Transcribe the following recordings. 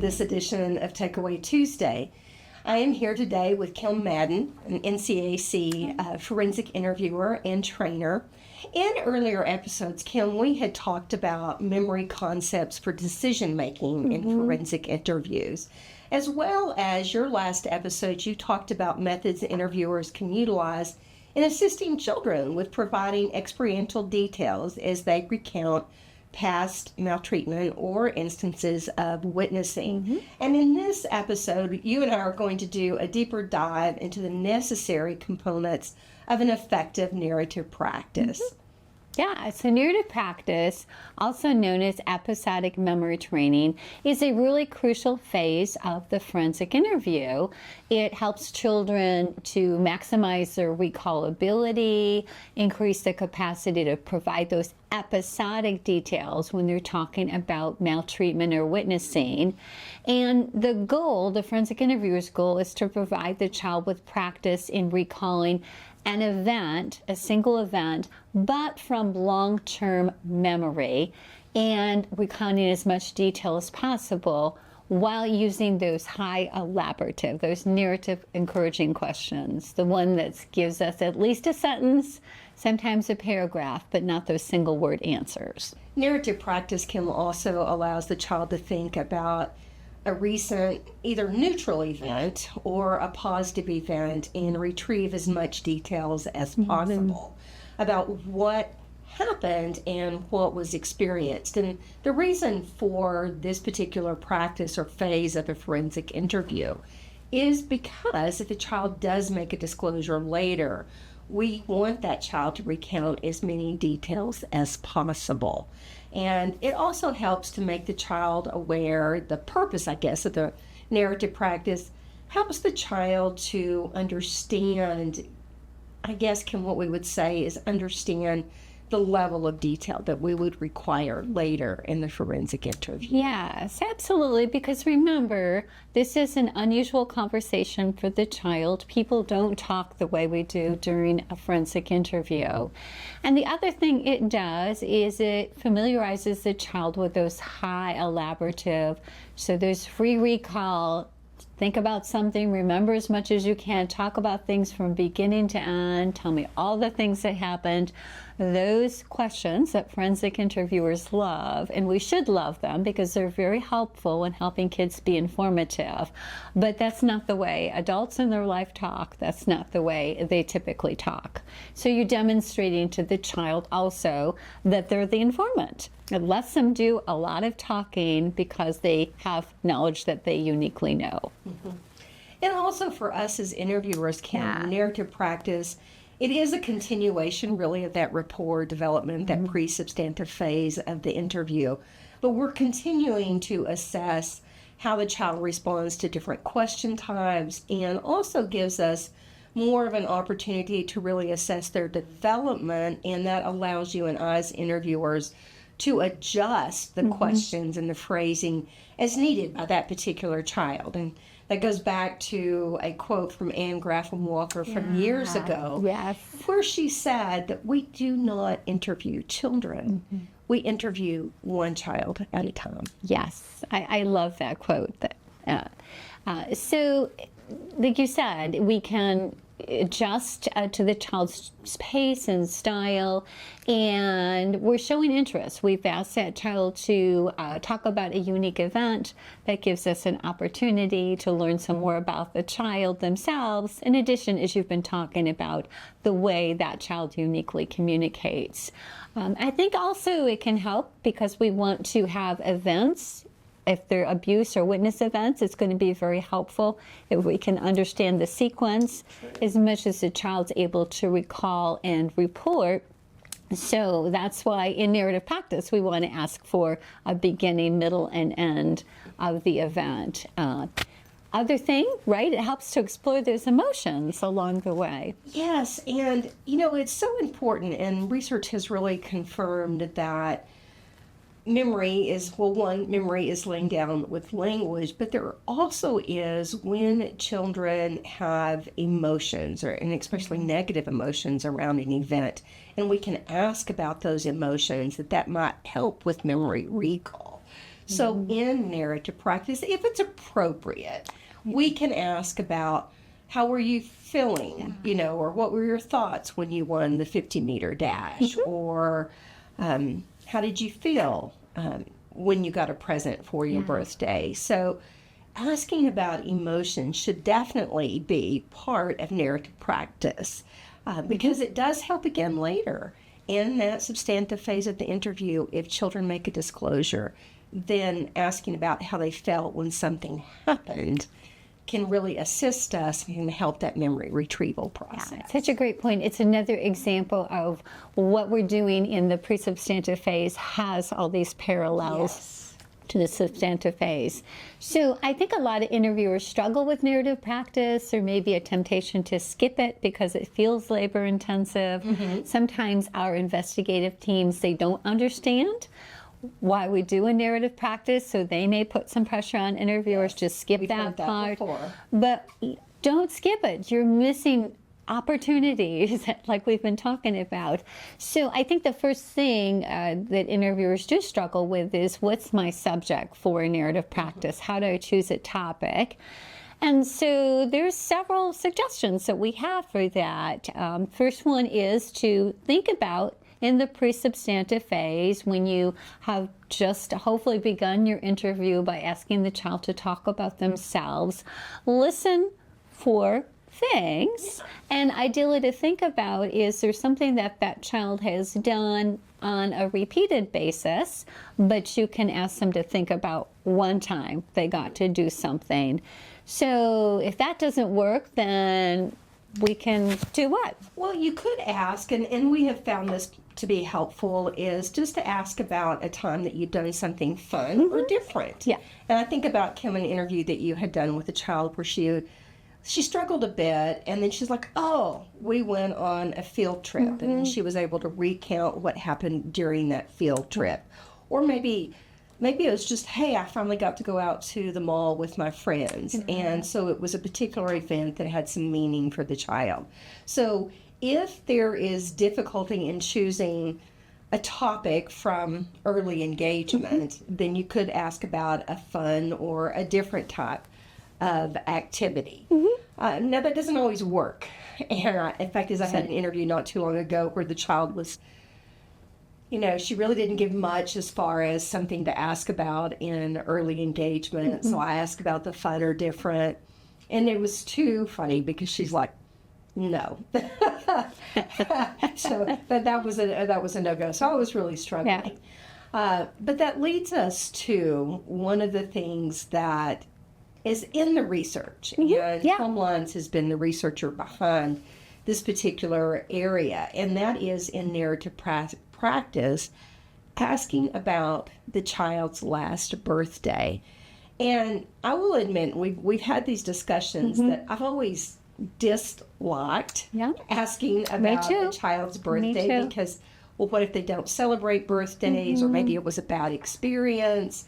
this edition of Takeaway Tuesday. I am here today with Kim Madden, an NCAC forensic interviewer and trainer. In earlier episodes, Kim, we had talked about memory concepts for decision making in forensic interviews. As well as your last episode, you talked about methods interviewers can utilize in assisting children with providing experiential details as they recount past maltreatment or instances of witnessing. And in this episode, you and I are going to do a deeper dive into the necessary components of an effective narrative practice. Yeah, so narrative practice, also known as episodic memory training, is a really crucial phase of the forensic interview. It helps children to maximize their recallability, increase the capacity to provide those episodic details when they're talking about maltreatment or witnessing. And the goal, the forensic interviewer's goal, is to provide the child with practice in recalling an event, a single event, but from long-term memory, and recounting as much detail as possible while using those high elaborative, those narrative encouraging questions, the one that gives us at least a sentence, sometimes a paragraph, but not those single word answers. Narrative practice can also allows the child to think about a recent either neutral event or a positive event and retrieve as much details as possible about what happened and what was experienced. And the reason for this particular practice or phase of a forensic interview is because if a child does make a disclosure later, we want that child to recount as many details as possible. And it also helps to make the child aware, the purpose, I guess, of the narrative practice helps the child to understand, I guess, what we would say is understand the level of detail that we would require later in the forensic interview. Yes, absolutely, because remember, this is an unusual conversation for the child. People don't talk the way we do during a forensic interview. And the other thing it does is it familiarizes the child with those high elaborative, so there's free recall. Think about something, remember as much as you can, talk about things from beginning to end, tell me all the things that happened. Those questions that forensic interviewers love, and we should love them because they're very helpful in helping kids be informative. But that's not the way adults in their life talk. That's not the way they typically talk. So you're demonstrating to the child also that they're the informant. It lets them do a lot of talking because they have knowledge that they uniquely know. And also for us as interviewers, narrative practice, it is a continuation really of that rapport development, that pre-substantive phase of the interview. But we're continuing to assess how the child responds to different question types and also gives us more of an opportunity to really assess their development, and that allows you and I as interviewers to adjust the questions and the phrasing as needed by that particular child. And that goes back to a quote from Anne Grafton Walker from years ago, where she said that we do not interview children. We interview one child at a time. Yes, I love that quote. So, like you said, we can adjust to the child's pace and style, and we're showing interest. We've asked that child to talk about a unique event that gives us an opportunity to learn some more about the child themselves, in addition, as you've been talking about, the way that child uniquely communicates. I think also it can help because we want to have events. If they're abuse or witness events, it's going to be very helpful if we can understand the sequence as much as the child's able to recall and report. So that's why in narrative practice, we want to ask for a beginning, middle, and end of the event. Other thing, right? It helps to explore those emotions along the way. Yes, and it's so important, and research has really confirmed that memory is laying down with language, but there also is when children have emotions, and especially negative emotions around an event, and we can ask about those emotions, that might help with memory recall. So in narrative practice, if it's appropriate, we can ask about how were you feeling, or what were your thoughts when you won the 50-meter dash, or how did you feel when you got a present for your birthday? So asking about emotion should definitely be part of narrative practice because it does help again later in that substantive phase of the interview. If children make a disclosure, then asking about how they felt when something happened can really assist us and help that memory retrieval process. Yeah, such a great point. It's another example of what we're doing in the pre-substantive phase has all these parallels to the substantive phase. So I think a lot of interviewers struggle with narrative practice, or maybe a temptation to skip it because it feels labor intensive. Sometimes our investigative teams, they don't understand why we do a narrative practice, so they may put some pressure on interviewers to skip that part. But don't skip it. You're missing opportunities like we've been talking about. So I think the first thing that interviewers do struggle with is, what's my subject for a narrative practice? How do I choose a topic? And so there's several suggestions that we have for that. First one is to think about, in the pre-substantive phase, when you have just hopefully begun your interview by asking the child to talk about themselves, listen for things, and ideally to think about, is there something that that child has done on a repeated basis, but you can ask them to think about one time they got to do something. So if that doesn't work, then we can do what? Well, you could ask, and we have found this to be helpful, is just to ask about a time that you've done something fun or different. Yeah. And I think about, Kim, an interview that you had done with a child where she struggled a bit, and then she's like, oh, we went on a field trip, and she was able to recount what happened during that field trip. Or maybe it was just, hey, I finally got to go out to the mall with my friends. And so it was a particular event that had some meaning for the child. So if there is difficulty in choosing a topic from early engagement, then you could ask about a fun or a different type of activity. Now, that doesn't always work. And in fact, as I had an interview not too long ago where the child was, she really didn't give much as far as something to ask about in early engagement. So I asked about the fun or different. And it was too funny because she's like, no. So that was a no-go. So I was really struggling. But that leads us to one of the things that is in the research. And Tom Lyons has been the researcher behind this particular area, and that is in narrative practice, asking about the child's last birthday. And I will admit, we've had these discussions that I've always disliked asking about the child's birthday because, well, what if they don't celebrate birthdays, or maybe it was a bad experience?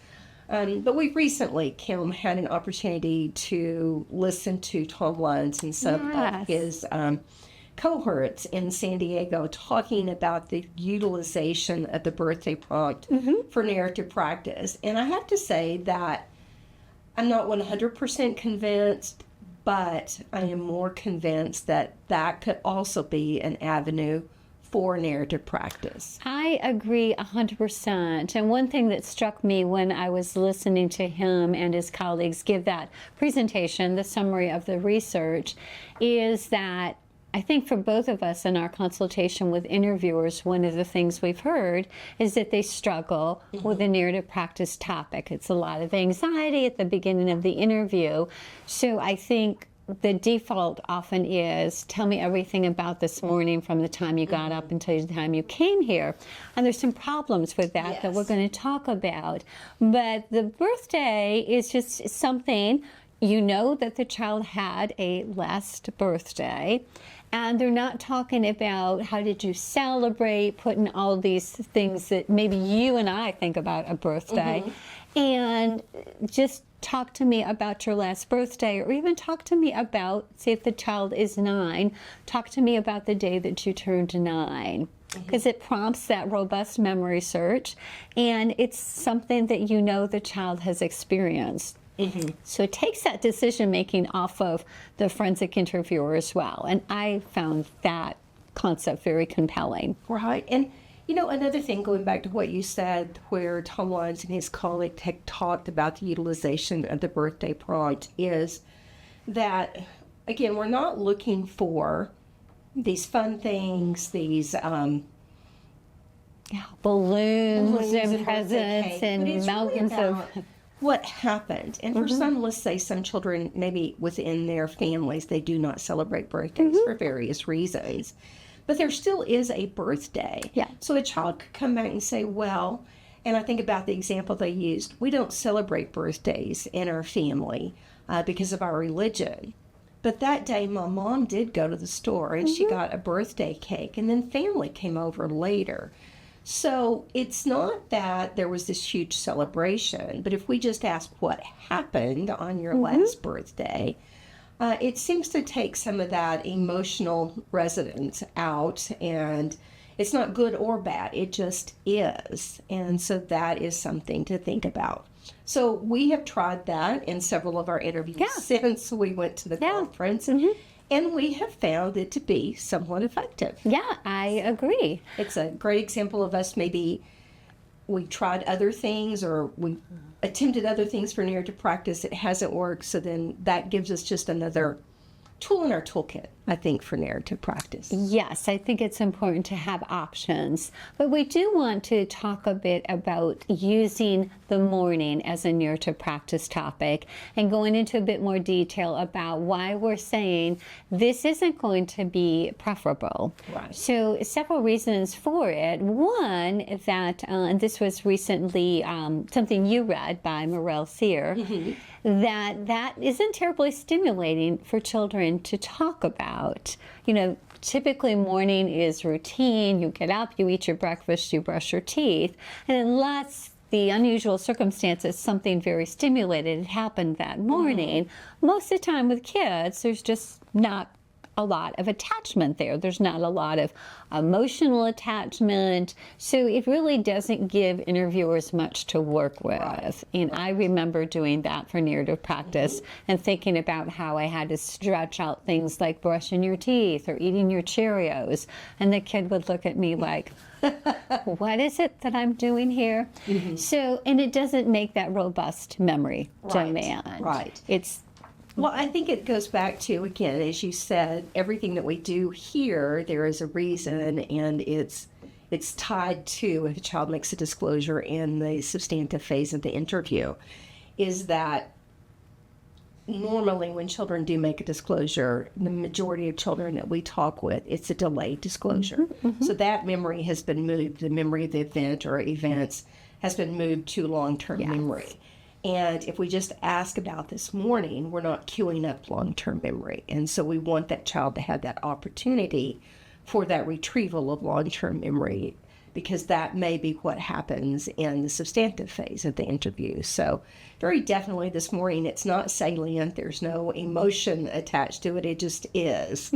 But we recently, Kim, had an opportunity to listen to Tom Lyons and some of his cohorts in San Diego talking about the utilization of the birthday prompt for narrative practice. And I have to say that I'm not 100% convinced, but I am more convinced that that could also be an avenue for narrative practice. I agree 100%. And one thing that struck me when I was listening to him and his colleagues give that presentation, the summary of the research, is that I think for both of us in our consultation with interviewers, one of the things we've heard is that they struggle with the narrative practice topic. It's a lot of anxiety at the beginning of the interview. So I think the default often is, tell me everything about this morning from the time you got up until the time you came here. And there's some problems with that that we're going to talk about. But the birthday is just something, that the child had a last birthday. And they're not talking about how did you celebrate, putting all these things that maybe you and I think about a birthday. And just talk to me about your last birthday, or even talk to me about, say if the child is 9, talk to me about the day that you turned 9. because it prompts that robust memory search, and it's something that you know the child has experienced. So it takes that decision making off of the forensic interviewer as well, and I found that concept very compelling. Right. And, you know, another thing, going back to what you said, where Tom Lyons and his colleague had talked about the utilization of the birthday prompt, is that, again, we're not looking for these fun things, these Balloons and birthday presents cake, and but it's really mountains about of... what happened. And for some, let's say some children, maybe within their families, they do not celebrate birthdays for various reasons. But there still is a birthday. Yeah. So a child could come back and say, well, and I think about the example they used, we don't celebrate birthdays in our family because of our religion. But that day, my mom did go to the store and she got a birthday cake, and then family came over later. So it's not that there was this huge celebration, but if we just ask what happened on your last birthday, it seems to take some of that emotional resonance out, and it's not good or bad, it just is. And so that is something to think about. So we have tried that in several of our interviews since we went to the conference, and we have found it to be somewhat effective. Yeah, I agree. It's a great example of us, maybe we tried other things or we attempted other things for narrative practice. It hasn't worked, so then that gives us just another tool in our toolkit, I think, for narrative practice. Yes, I think it's important to have options. But we do want to talk a bit about using the morning as a narrative practice topic and going into a bit more detail about why we're saying this isn't going to be preferable. Right. So several reasons for it. One, that, and this was recently something you read by Morel Cyr, that isn't terribly stimulating for children to talk about. You know, typically morning is routine. You get up, you eat your breakfast, you brush your teeth, and unless the unusual circumstances, something very stimulated had happened that morning, most of the time with kids, there's just not a lot of attachment there. There's not a lot of emotional attachment. So it really doesn't give interviewers much to work with. Right. And I remember doing that for narrative practice and thinking about how I had to stretch out things like brushing your teeth or eating your Cheerios. And the kid would look at me like, what is it that I'm doing here? So, and it doesn't make that robust memory demand. Right. Well, I think it goes back to, again, as you said, everything that we do here, there is a reason, and it's tied to, if a child makes a disclosure in the substantive phase of the interview, is that normally when children do make a disclosure, the majority of children that we talk with, it's a delayed disclosure. So that memory has been moved, the memory of the event or events has been moved to long-term memory. And if we just ask about this morning, we're not queuing up long-term memory. And so we want that child to have that opportunity for that retrieval of long-term memory, because that may be what happens in the substantive phase of the interview. So very definitely this morning, it's not salient. There's no emotion attached to it. It just is.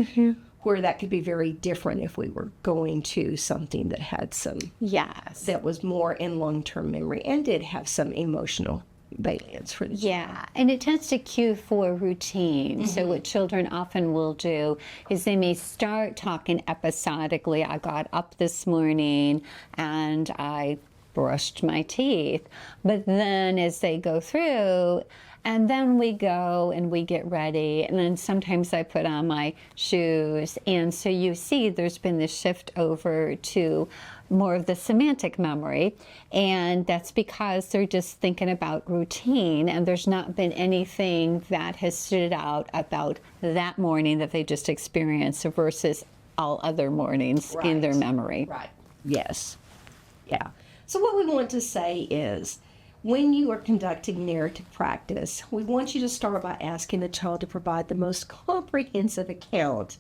Where that could be very different if we were going to something that had some, that was more in long-term memory and did have some emotional valence for the child. And it tends to cue for routine. So what children often will do is they may start talking episodically. I got up this morning and I brushed my teeth. But then as they go through, and then we go and we get ready, and then sometimes I put on my shoes. And so you see there's been this shift over to more of the semantic memory, and that's because they're just thinking about routine, and there's not been anything that has stood out about that morning that they just experienced versus all other mornings in their memory. Right. Yes. Yeah. So what we want to say is, when you are conducting narrative practice, we want you to start by asking the child to provide the most comprehensive account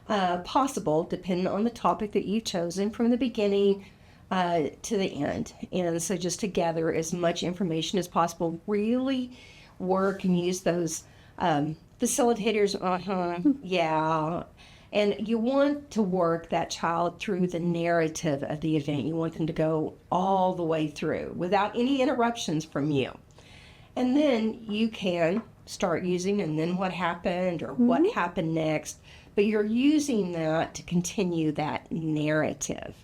possible, depending on the topic that you've chosen, from the beginning to the end. And so just to gather as much information as possible, really work and use those facilitators, And you want to work that child through the narrative of the event. You want them to go all the way through without any interruptions from you. And then you can start using, and then what happened or what happened next. But you're using that to continue that narrative.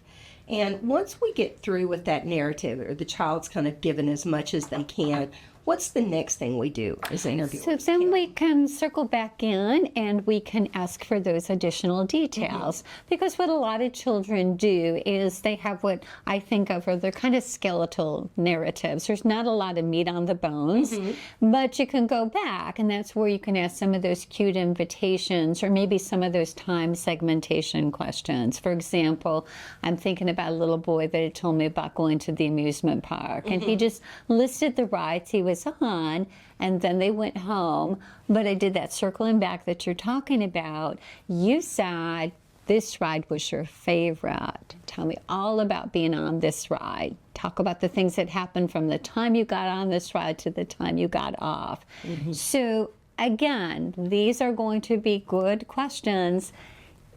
And once we get through with that narrative, or the child's kind of given as much as they can, what's the next thing we do as interviewers? So then we can circle back in and we can ask for those additional details. Because what a lot of children do is they have what I think of are they're kind of skeletal narratives. There's not a lot of meat on the bones, but you can go back, and that's where you can ask some of those cute invitations or maybe some of those time segmentation questions. For example, I'm thinking about a little boy that had told me about going to the amusement park, and he just listed the rides he was on, and then they went home. But I did that circling back that you're talking about. You said this ride was your favorite. Tell me all about being on this ride. Talk about the things that happened from the time you got on this ride to the time you got off. So again, these are going to be good questions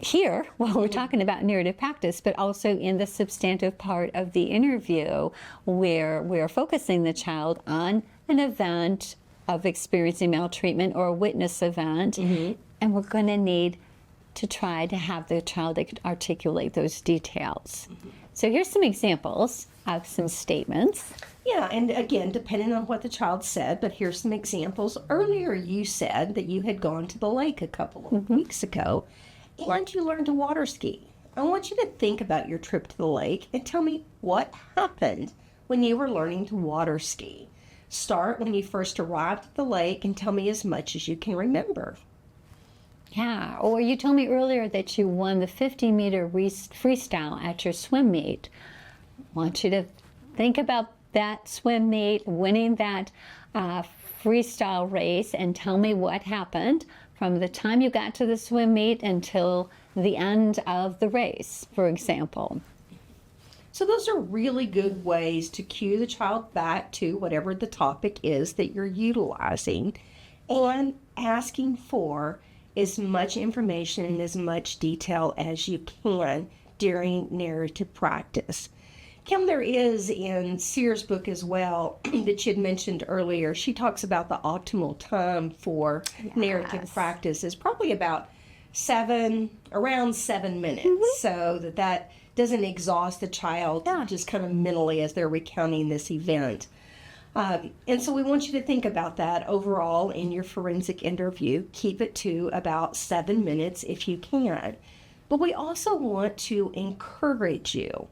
here while we're talking about narrative practice, but also in the substantive part of the interview where we're focusing the child on an event of experiencing maltreatment or a witness event, and we're going to need to try to have the child articulate those details. So here's some examples of some statements. Yeah, and again, depending on what the child said, but here's some examples. Earlier you said that you had gone to the lake a couple of weeks ago, and you learned to water ski. I want you to think about your trip to the lake and tell me what happened when you were learning to water ski. Start when you first arrived at the lake and tell me as much as you can remember. Yeah, or you told me earlier that you won the 50-meter freestyle at your swim meet. I want you to think about that swim meet, winning that freestyle race, and tell me what happened from the time you got to the swim meet until the end of the race, for example. So those are really good ways to cue the child back to whatever the topic is that you're utilizing, and asking for as much information and as much detail as you can during narrative practice. Kim, there is in Sears' book as well that you'd mentioned earlier. She talks about the optimal time for narrative practice is probably about around 7 minutes, so that doesn't exhaust the child just kind of mentally as they're recounting this event. And so we want you to think about that overall in your forensic interview. Keep it to about 7 minutes if you can. But we also want to encourage you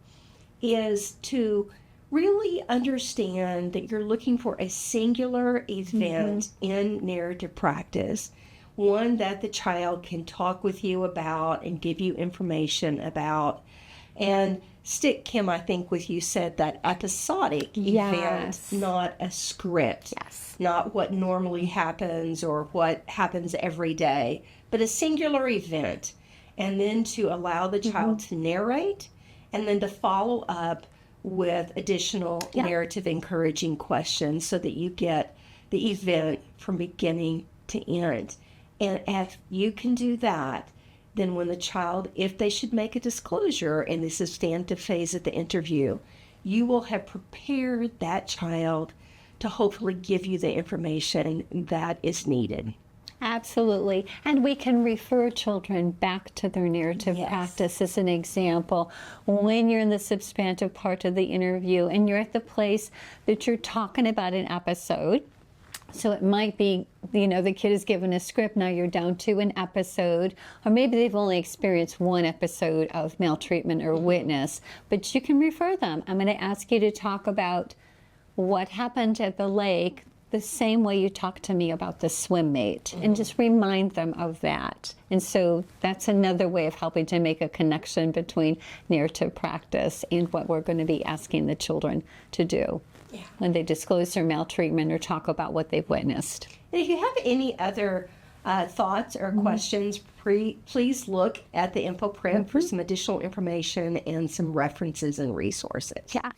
is to really understand that you're looking for a singular event in narrative practice, one that the child can talk with you about and give you information about. And stick, Kim, I think with you said that episodic event, not a script, not what normally happens or what happens every day, but a singular event. And then to allow the child to narrate, and then to follow up with additional narrative encouraging questions so that you get the event from beginning to end. And if you can do that, then when the child, if they should make a disclosure in the substantive phase of the interview, you will have prepared that child to hopefully give you the information that is needed. Absolutely. And we can refer children back to their narrative practice as an example. When you're in the substantive part of the interview and you're at the place that you're talking about an episode, so it might be, the kid is given a script, now you're down to an episode, or maybe they've only experienced one episode of maltreatment or witness, but you can refer them. I'm going to ask you to talk about what happened at the lake the same way you talk to me about the swim mate, and just remind them of that. And so that's another way of helping to make a connection between narrative practice and what we're going to be asking the children to do when they disclose their maltreatment or talk about what they've witnessed. And if you have any other thoughts or questions, please look at the info print for some additional information and some references and resources. Yeah.